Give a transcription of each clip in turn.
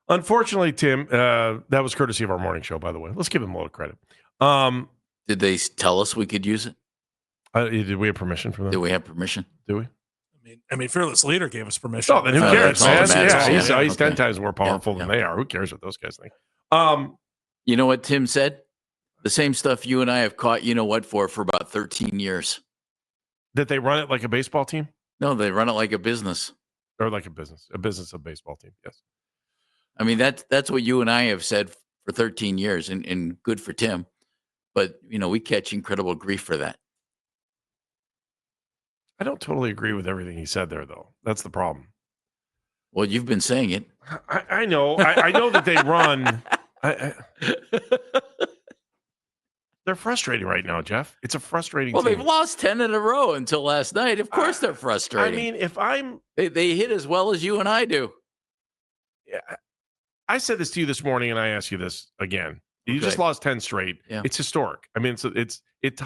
Unfortunately, Tim, that was courtesy of our morning show, by the way. Let's give him a little credit. Did they tell us we could use it? Did we have permission from them? Do we have permission? Do we? I mean, Fearless Leader gave us permission. Oh, then who cares, man? Yeah, he's okay. 10 times more powerful than they are. Who cares what those guys think? You know what Tim said? The same stuff you and I have caught you know what for about 13 years. That they run it like a baseball team? No, they run it like a business. Or like a business of baseball team, yes. I mean, that's what you and I have said for 13 years, and good for Tim. But, we catch incredible grief for that. I don't totally agree with everything he said there, though. That's the problem. Well, you've been saying it. I know. I know that they run. They're frustrating right now, Jeff. It's a frustrating team. They've lost 10 in a row until last night. Of course they're frustrating. I mean, if I'm... They hit as well as you and I do. Yeah. I said this to you this morning, and I ask you this again. You just lost 10 straight. Yeah. It's historic. I mean, it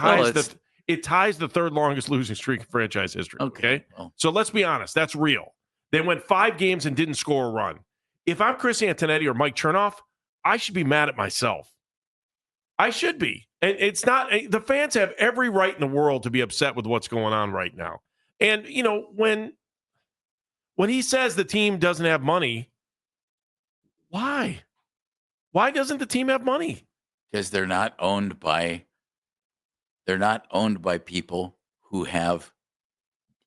ties the third longest losing streak in franchise history. Okay? Well. So let's be honest. That's real. They went 5 games and didn't score a run. If I'm Chris Antonetti or Mike Chernoff, I should be mad at myself. I should be. And it's not, the fans have every right in the world to be upset with what's going on right now. And, when he says the team doesn't have money, why? Why doesn't the team have money? Because they're not owned by people who have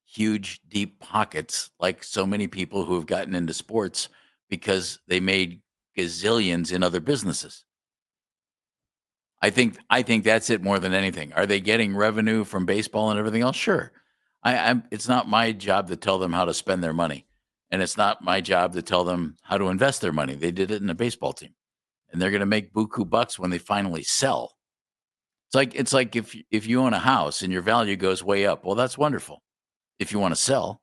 huge, deep pockets, like so many people who have gotten into sports because they made gazillions in other businesses. I think that's it more than anything. Are they getting revenue from baseball and everything else? Sure. It's not my job to tell them how to spend their money, and it's not my job to tell them how to invest their money. They did it in a baseball team, and they're going to make buku bucks when they finally sell. It's like if you own a house and your value goes way up, well, that's wonderful. If you want to sell,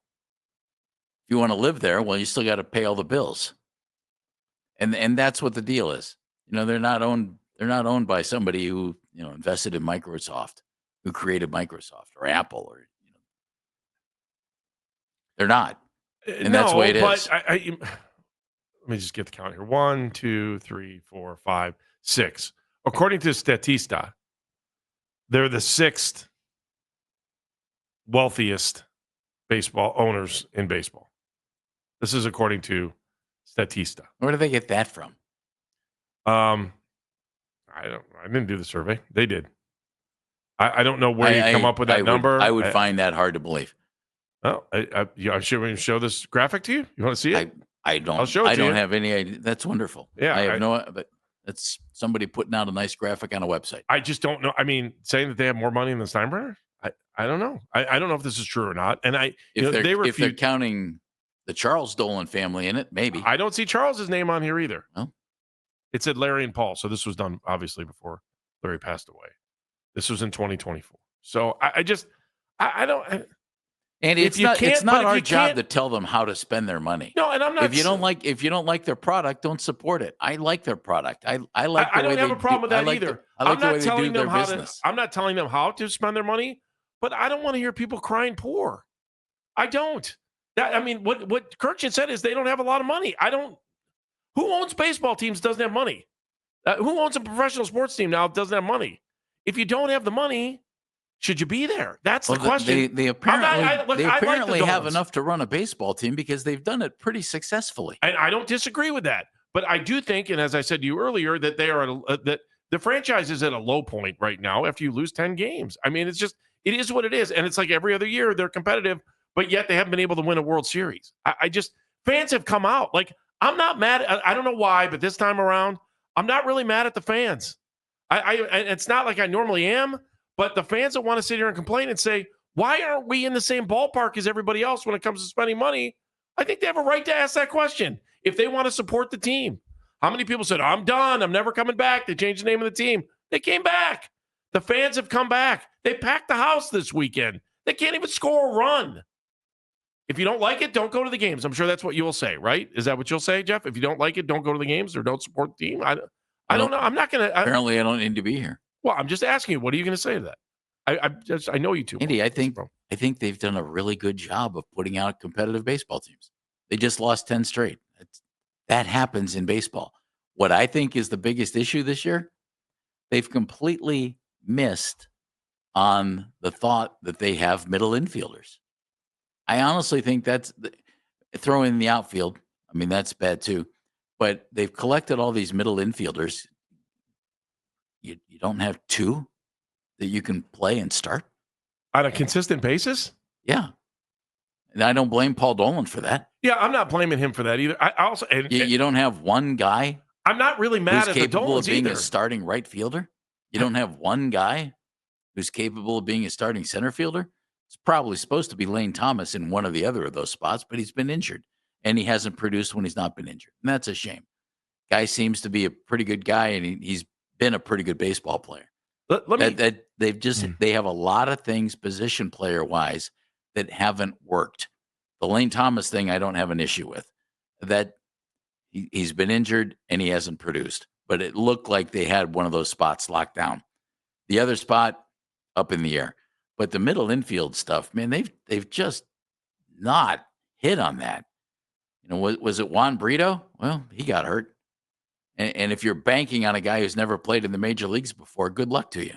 if you want to live there, well, you still got to pay all the bills, and that's what the deal is. They're not owned. They're not owned by somebody who, invested in Microsoft, who created Microsoft or Apple, or they're not. And that's the way it is. Let me just get the count here. 1, 2, 3, 4, 5, 6. According to Statista, they're the 6th wealthiest baseball owners in baseball. This is according to Statista. Where do they get that from? I didn't do the survey. They did. I don't know where you come up with that number. I would find that hard to believe. Oh, should we show this graphic to you? You want to see it? I don't. I'll show it I to don't you. have any idea. That's wonderful. Yeah, I have no. But that's somebody putting out a nice graphic on a website. I just don't know. I mean, saying that they have more money than the Steinbrenner, I don't know. I don't know if this is true or not. And if they're counting the Charles Dolan family in it, maybe. I don't see Charles's name on here either. Oh. It said Larry and Paul. So this was done obviously before Larry passed away. This was in 2024. So I don't. And it's not our job to tell them how to spend their money. No, and I'm not. If you don't like their product, don't support it. I like their product. I like. I don't have a problem with that either. I like the way they do their business. I'm not telling them how to spend their money, but I don't want to hear people crying poor. I don't. What Kirkjian said is they don't have a lot of money. I don't. Who owns baseball teams doesn't have money? Who owns a professional sports team now doesn't have money? If you don't have the money, should you be there? That's the question. They apparently have enough to run a baseball team because they've done it pretty successfully. And I don't disagree with that. But I do think, and as I said to you earlier, that they are that the franchise is at a low point right now after you lose 10 games. I mean, it is what it is. And it's like every other year they're competitive, but yet they haven't been able to win a World Series. Fans have come out. Like, I'm not mad. I don't know why, but this time around, I'm not really mad at the fans. It's not like I normally am, but the fans that want to sit here and complain and say, why aren't we in the same ballpark as everybody else when it comes to spending money? I think they have a right to ask that question if they want to support the team. How many people said, I'm done, I'm never coming back? They changed the name of the team. They came back. The fans have come back. They packed the house this weekend. They can't even score a run. If you don't like it, don't go to the games. I'm sure that's what you'll say, right? Is that what you'll say, Jeff? If you don't like it, don't go to the games or don't support the team? I don't know. I'm not going to. Apparently, I don't need to be here. Well, I'm just asking you, what are you going to say to that? I know you too. Andy, I think they've done a really good job of putting out competitive baseball teams. They just lost 10 straight. That happens in baseball. What I think is the biggest issue this year, they've completely missed on the thought that they have middle infielders. I honestly think throw in the outfield. I mean, that's bad too. But they've collected all these middle infielders. You don't have two that you can play and start on a consistent basis. Yeah. And I don't blame Paul Dolan for that. Yeah, I'm not blaming him for that either. I also you don't have one guy. I'm not really mad who's at the capable Dolans of being either. a starting right fielder. You don't have one guy who's capable of being a starting center fielder. It's probably supposed to be Lane Thomas in one or the other of those spots, but he's been injured and he hasn't produced when he's not been injured. And that's a shame. Guy seems to be a pretty good guy, and he's been a pretty good baseball player. They have a lot of things position player wise that haven't worked. The Lane Thomas thing, I don't have an issue with. That he's been injured and he hasn't produced, but it looked like they had one of those spots locked down. The other spot up in the air, but the middle infield stuff, man, they've just not hit on that. You know, was it Juan Brito? Well, he got hurt. And if you're banking on a guy who's never played in the major leagues before, good luck to you.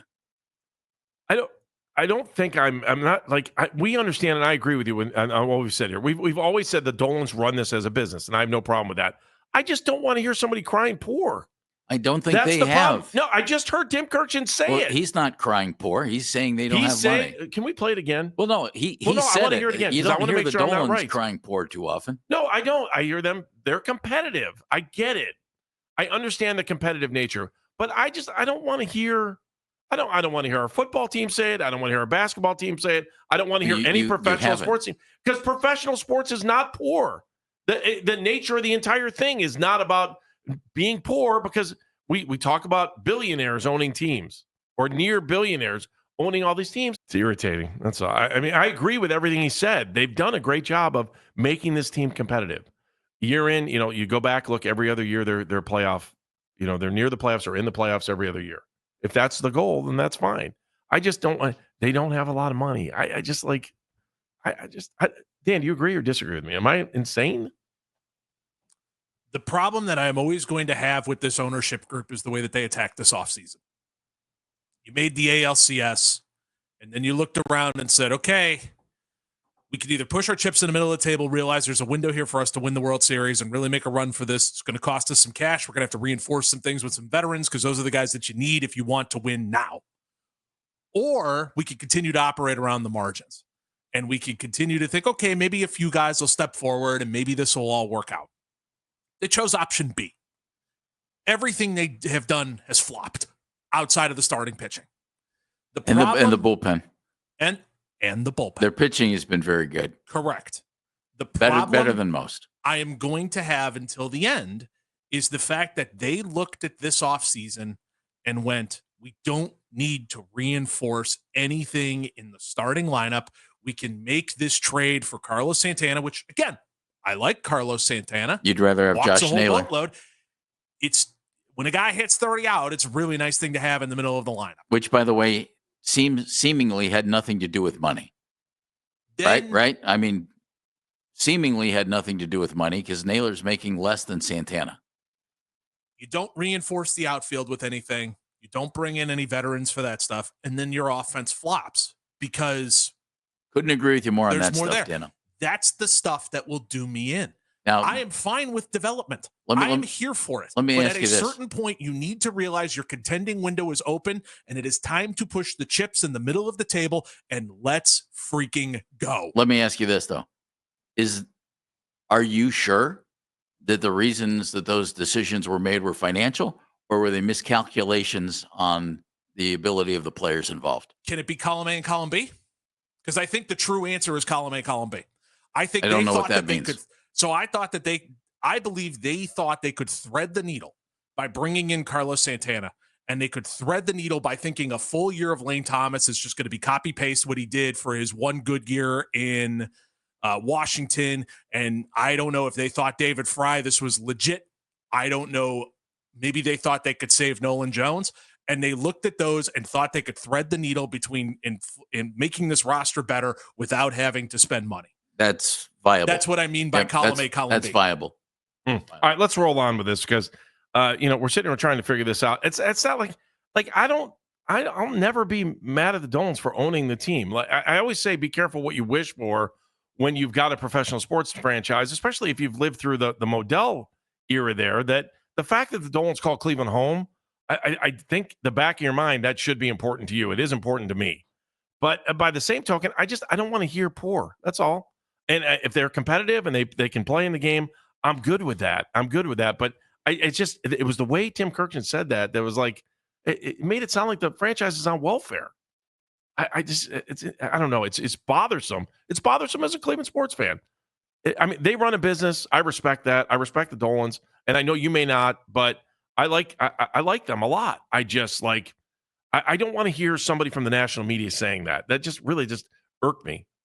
I don't think I'm not like we understand, and I agree with you on what we've said here. We've always said the Dolans run this as a business, and I have no problem with that. I just don't want to hear somebody crying poor. I don't think That's they the have. Problem. No, I just heard Tim Kirchin say it. He's not crying poor. He's saying they don't have money. Can we play it again? Well, no, he said I want to hear it again. You I don't want to hear make the sure I'm not Dolans right. crying poor too often. No, I don't. I hear them. They're competitive. I get it. I understand the competitive nature, but I don't want to hear. I don't want to hear our football team say it. I don't want to hear our basketball team say it. I don't want to hear any professional sports team, because professional sports is not poor. The nature of the entire thing is not about being poor, because we talk about billionaires owning teams or near billionaires owning all these teams. It's irritating. That's all. I mean, I agree with everything he said. They've done a great job of making this team competitive. Year in, you go back, look, every other year they're playoff, they're near the playoffs or in the playoffs every other year. If that's the goal, then that's fine. I just don't want, they don't have a lot of money. Dan, do you agree or disagree with me? Am I insane? The problem that I'm always going to have with this ownership group is the way that they attacked this offseason. You made the ALCS, and then you looked around and said, okay, we could either push our chips in the middle of the table, realize there's a window here for us to win the World Series and really make a run for this. It's going to cost us some cash. We're going to have to reinforce some things with some veterans, because those are the guys that you need if you want to win now. Or we could continue to operate around the margins, and we can continue to think, okay, maybe a few guys will step forward and maybe this will all work out. They chose option B. Everything they have done has flopped outside of the starting pitching. The problem, and the bullpen. And the bullpen. Their pitching has been very good. Correct. The problem better than most. I am going to have until the end is the fact that they looked at this offseason and went, we don't need to reinforce anything in the starting lineup. We can make this trade for Carlos Santana, which, again, I like Carlos Santana. You'd rather have Josh Naylor. It's when a guy hits 30 out, it's a really nice thing to have in the middle of the lineup. Which, by the way, seemingly had nothing to do with money. Right? I mean, seemingly had nothing to do with money, because Naylor's making less than Santana. You don't reinforce the outfield with anything. You don't bring in any veterans for that stuff. And then your offense flops because couldn't agree with you more on that stuff, Dano. That's the stuff that will do me in. Now, I am fine with development. I am here for it. Let me ask you this. At a certain point, you need to realize your contending window is open, and it is time to push the chips in the middle of the table, and let's freaking go. Let me ask you this, though. Are you sure that the reasons that those decisions were made were financial, or were they miscalculations on the ability of the players involved? Can it be column A and column B? Because I think the true answer is column A, column B. I don't know what that means. I believe they thought they could thread the needle by bringing in Carlos Santana, and they could thread the needle by thinking a full year of Lane Thomas is just going to be copy paste what he did for his one good year in Washington. And I don't know if they thought David Fry, this was legit. I don't know. Maybe they thought they could save Nolan Jones. And they looked at those and thought they could thread the needle between in making this roster better without having to spend money. That's viable. That's what I mean by column A, column B. That's viable. All right, let's roll on with this because we're sitting here trying to figure this out. It's not like I'll never be mad at the Dolans for owning the team. Like I always say, be careful what you wish for when you've got a professional sports franchise, especially if you've lived through the Modell era there. That the fact that the Dolans call Cleveland home, I think the back of your mind that should be important to you. It is important to me, but by the same token, I don't want to hear poor. That's all. And if they're competitive and they can play in the game, I'm good with that. But it was the way Tim Kirkland said that was like it made it sound like the franchise is on welfare. I don't know. It's bothersome. It's bothersome as a Cleveland sports fan. They run a business. I respect that. I respect the Dolans, and I know you may not, but I like them a lot. I just I don't want to hear somebody from the national media saying that. That just really just irked me.